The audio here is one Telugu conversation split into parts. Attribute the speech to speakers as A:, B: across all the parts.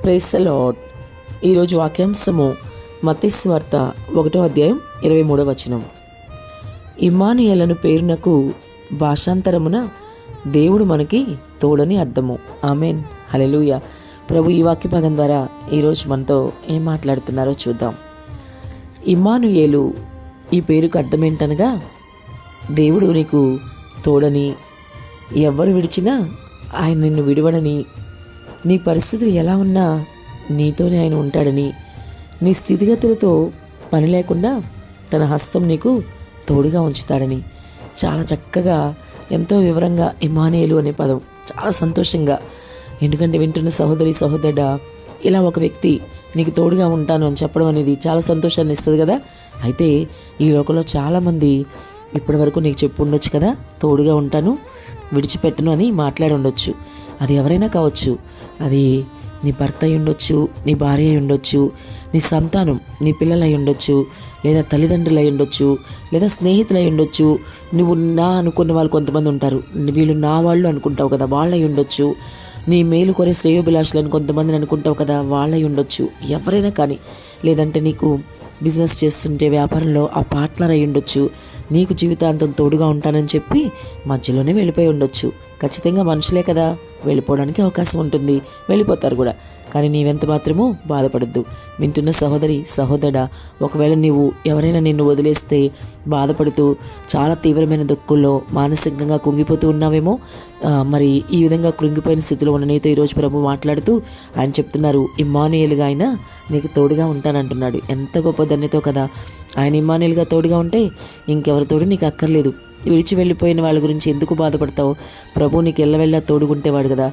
A: Praise the lord. ఈరోజు వాక్యాంశము మత్తయి సువార్త 1వ అధ్యాయం 23వ వచనం. ఇమ్మానుయేలను పేరునకు భాషాంతరమున దేవుడు మనకి తోడని అర్థము. ఆమెన్, హల్లెలూయా. ప్రభు ఈ వాక్య భాగం ద్వారా ఈరోజు మనతో ఏం మాట్లాడుతున్నారో చూద్దాం. ఇమ్మానుయేలు ఈ పేరుకు అర్థం ఏంటనగా దేవుడు నీకు తోడని, ఎవ్వరు విడిచినా ఆయన నిన్ను విడవడని, నీ పరిస్థితులు ఎలా ఉన్నా నీతోనే ఆయన ఉంటాడని, నీ స్థితిగతులతో పని లేకుండా తన హస్తం నీకు తోడుగా ఉంచుతాడని చాలా చక్కగా ఎంతో వివరంగా ఇమ్మానుయేలు అనే పదం చాలా సంతోషంగా, ఎందుకంటే వింటున్న సహోదరి సహోదరుడా, ఇలా ఒక వ్యక్తి నీకు తోడుగా ఉంటాను అని చెప్పడం అనేది చాలా సంతోషాన్ని ఇస్తుంది కదా. అయితే ఈ లోకంలో చాలామంది ఇప్పటి వరకు నీకు చెప్పు ఉండొచ్చు కదా, తోడుగా ఉంటాను విడిచిపెట్టను అని మాట్లాడి ఉండొచ్చు. అది ఎవరైనా కావచ్చు. అది నీ భర్త అయి ఉండొచ్చు, నీ భార్య అయి ఉండొచ్చు, నీ సంతానం, నీ పిల్లలు అయి ఉండొచ్చు, లేదా తల్లిదండ్రులు అయి ఉండొచ్చు, లేదా స్నేహితులు అయి ఉండొచ్చు. నువ్వు నా అనుకున్న వాళ్ళు కొంతమంది ఉంటారు, వీళ్ళు నా వాళ్ళు అనుకుంటావు కదా, వాళ్ళు అయి ఉండొచ్చు. నీ మేలు కోరే శ్రేయోభిలాషులను కొంతమందిని అనుకుంటావు కదా, వాళ్ళై ఉండొచ్చు. ఎవరైనా కానీ, లేదంటే నీకు బిజినెస్ చేస్తుంటే వ్యాపారంలో ఆ పార్ట్నర్ అయి ఉండొచ్చు. నీకు జీవితాంతం తోడుగా ఉంటానని చెప్పి మధ్యలోనే వెళ్ళిపోయి ఉండొచ్చు. ఖచ్చితంగా మనుషులే కదా, వెళ్ళిపోవడానికి అవకాశం ఉంటుంది, వెళ్ళిపోతారు కూడా. కానీ నీవెంత మాత్రమూ బాధపడద్దు. వింటున్న సహోదరి సహోదరుడా, ఒకవేళ నీవు ఎవరైనా నిన్ను వదిలేస్తే బాధపడుతూ చాలా తీవ్రమైన దుఃఖంలో మానసికంగా కుంగిపోతూ ఉన్నావేమో. మరి ఈ విధంగా కృంగిపోయిన స్థితిలో ఉన్న నీతో ఈరోజు ప్రభు మాట్లాడుతూ ఆయన చెప్తున్నారు, ఇమ్మానుయేలుగా ఆయన నీకు తోడుగా ఉంటానంటున్నాడు. ఎంత గొప్ప ధన్యతో కదా. ఆయన ఇమ్మానుయేలుగా తోడుగా ఉంటే ఇంకెవరి తోడు నీకు అక్కర్లేదు. విడిచి వెళ్ళిపోయిన వాళ్ళ గురించి ఎందుకు బాధపడతావు? ప్రభు నీకు ఎల్లవెళ్ళా తోడుగుంటేవాడు కదా.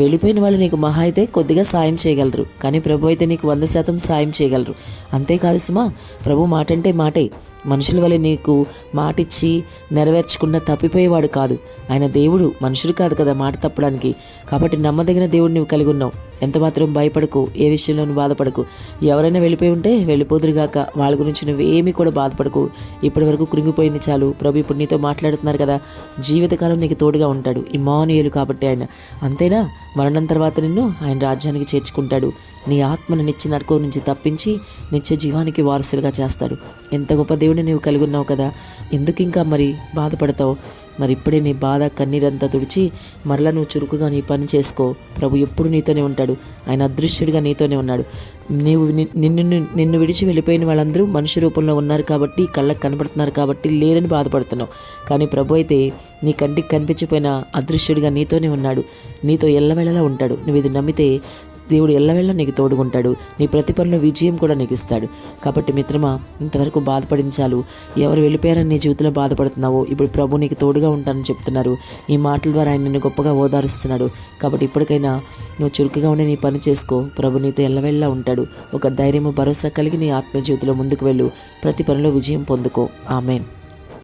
A: వెళ్ళిపోయిన వాళ్ళు నీకు మహా అయితే కొద్దిగా సాయం చేయగలరు, కానీ ప్రభు అయితే నీకు 100% సాయం చేయగలరు. అంతేకాదు సుమా, ప్రభు మాట అంటే మాటే. మనుషుల వల్ల నీకు మాటిచ్చి నెరవేర్చకుండా తప్పిపోయేవాడు కాదు. ఆయన దేవుడు, మనుషుడు కాదు కదా మాట తప్పడానికి. కాబట్టి నమ్మదగిన దేవుడు నువ్వు కలిగి ఉన్నావు. ఎంత మాత్రం భయపడకు, ఏ విషయంలోనూ బాధపడకు. ఎవరైనా వెళ్ళిపోయి ఉంటే వెళ్ళిపోదురుగాక, వాళ్ళ గురించి నువ్వేమీ కూడా బాధపడకు. ఇప్పటి వరకు కృంగిపోయింది చాలు. ప్రభు ఇప్పుడు నీతో మాట్లాడుతున్నారు కదా, జీవితకాలం నీకు తోడుగా ఉంటాడు. ఇమ్మానుయేలు కాబట్టి ఆయన. అంతేనా, మరణం తర్వాత నిన్ను ఆయన రాజ్యానికి చేర్చుకుంటాడు. నీ ఆత్మను నిత్య నరకం నుంచి తప్పించి నిత్య జీవానికి వారసులుగా చేస్తాడు. ఎంత గొప్ప దేవుడిని నీవు కలిగి ఉన్నావు కదా, ఎందుకు ఇంకా మరి బాధపడతావు? మరి ఇప్పుడే నీ బాధ కన్నీరంతా తుడిచి మరలా నువ్వు చురుకుగా నీ పని చేసుకో. ప్రభు ఎప్పుడు నీతోనే ఉంటాడు. ఆయన అదృశ్యుడిగా నీతోనే ఉన్నాడు. నీవు నిన్ను విడిచి వెళ్ళిపోయిన వాళ్ళందరూ మనిషి రూపంలో ఉన్నారు కాబట్టి, కళ్ళకు కనపడుతున్నారు కాబట్టి లేరని బాధపడుతున్నావు. కానీ ప్రభు అయితే నీ కంటికి కనిపించిపోయిన అదృశ్యుడిగా నీతోనే ఉన్నాడు. నీతో ఎల్లవేళలా ఉంటాడు. నువ్వు ఇది నమ్మితే దేవుడు ఎల్లవేళ నీకు తోడుకుంటాడు. నీ ప్రతి పనిలో విజయం కూడా నీకు ఇస్తాడు. కాబట్టి మిత్రమా, ఇంతవరకు బాధపడించాలు. ఎవరు వెళ్ళిపోయారని నీ జీవితంలో బాధపడుతున్నావో, ఇప్పుడు ప్రభు నీకు తోడుగా ఉంటానని చెప్తున్నారు. ఈ మాటల ద్వారా ఆయన నిన్ను గొప్పగా ఓదారుస్తున్నాడు. కాబట్టి ఇప్పటికైనా నువ్వు చురుకుగా ఉండి నీ పని చేసుకో. ప్రభు నీతో ఎల్లవేళలా ఉంటాడు. ఒక ధైర్యము, భరోసా కలిగి నీ ఆత్మ జీవితంలో ముందుకు వెళ్ళు. ప్రతి పనిలో విజయం పొందుకో. ఆమెన్.